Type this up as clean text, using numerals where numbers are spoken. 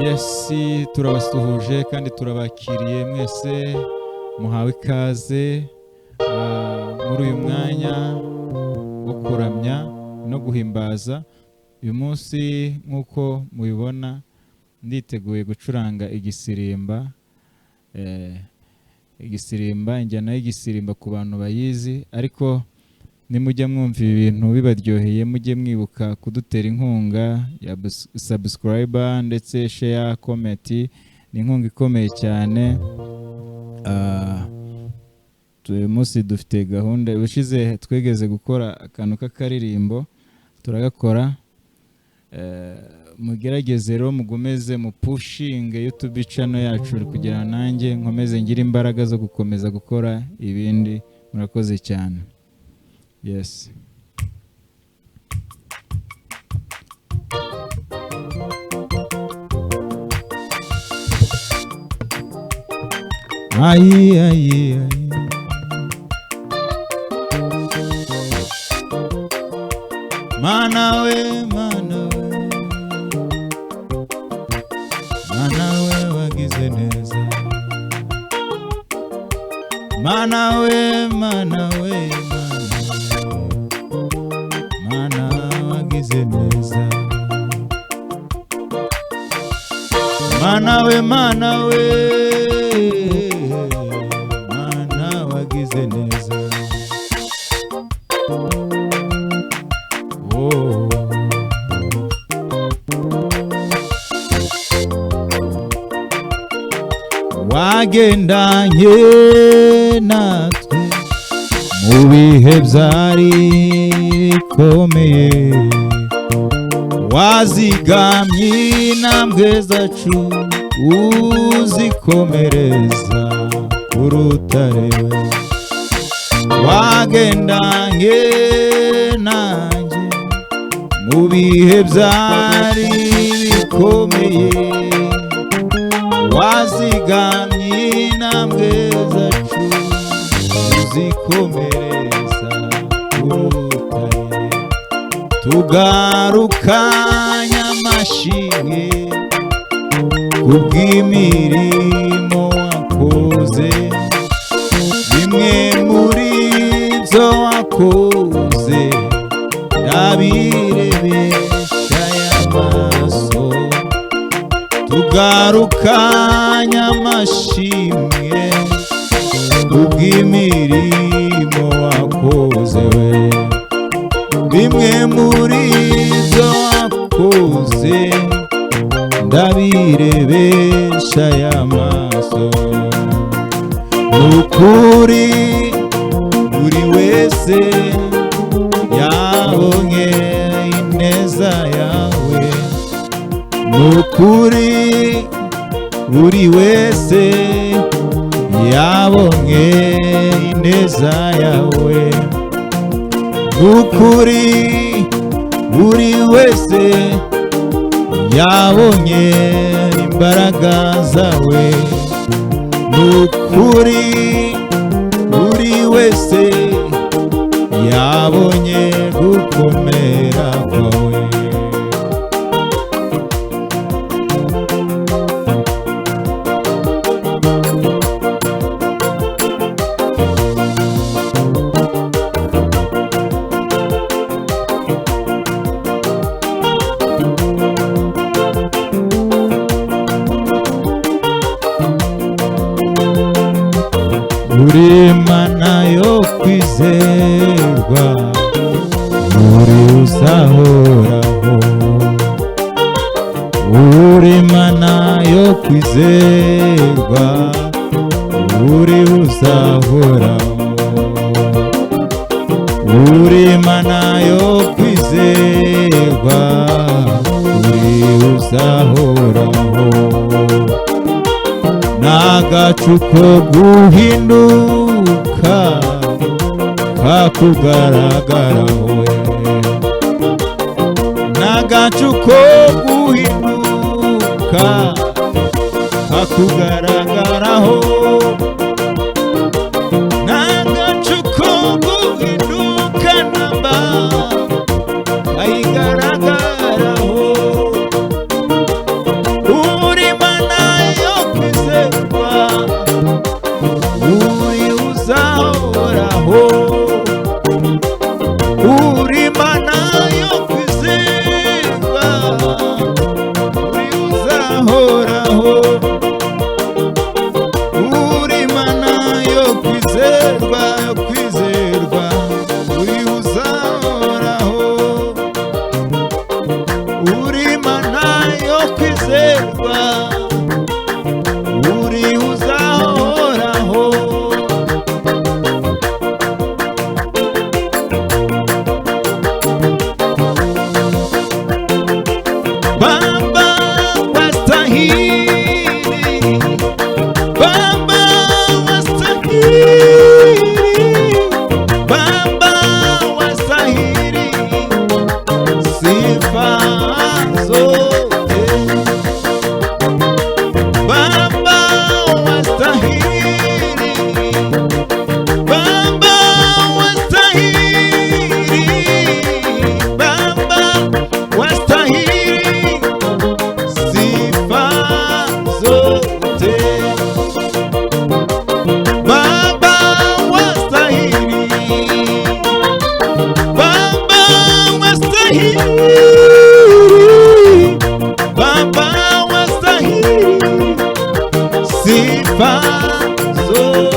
Yes, turabasuhuje kandi turabakiriye mwese muhawe ikaze muri uyu mwanya wo kuramya no guhimbaza. Uyu munsi nk'uko mubibona nditeguye gucuranga igisirimba, injyana y'igisirimba ku bantu bayizi, ariko nimujya mwumva ibintu bibaryoheye mujye mwibuka kudutera inkunga ya subscriber ndetse share, comment. Ni inkunga ikomeye cyane. Uyu munsi dufite gahunda, ubushize twegeze gukora akantu k'akaririmbo turagakora. Mugerageze rero mugomeze mu pushing YouTube channel yacu kugira nanjye nkomeze ngira imbaraga zo gukomeza gukora ibindi. Murakoze cyane. Yes. Ai. Mana we wagize neza. Mana we wagize neza. Mana wagize neza. Oh. Wagendanye natwe mu bihe byari bikomeye, wazigamye intambwe zacu uzikomereza ku rutare. Wagendanye nanjye mu bihe byari bikomeye, wazigamye intambwe zacu uzikomereza ku rutare. Tugarukanye amashimwe kubw'imirimo wakoze, bimwe muri byo wakoze ndabirebesha y'amaso. Tugarukanye amashimwe kubw'imirimo wakoze we, bimwe muri byo wakoze ndabirebesha y'amaso. Nukuri buri wese yabonye ineza yawe. Nukuri buri wese yabonye ineza yawe. Nukuri buri wese yabonye imbaraga zawe. Nukuri buri wese yabonye gukomera kwawe. Uri Mana yo kwizerwa, uri uzahoraho. Uri Mana yo kwizerwa, uri uzahoraho. Uri Mana yo kwizerwa, uri uzahoraho. Nagacu ko guhinduka kakugaragaraho. Nagacu ko guhinduka kakugaragaraho. Nagacu ko guhinduka namba kayigaragaraho. uzahoraho, uri Mana yo kwizerwa, yo kwizerwa, uri uzahoraho, uri Mana yo kwizerwa, uri uzahoraho. Baba wastahili, Baba wastahili, Baba wastahili sifa zote, Baba wastahili, Baba wastahili, Baba wastahili sifa zote, Baba wastahili, Baba wastahili, Baba wastahili sifa zote.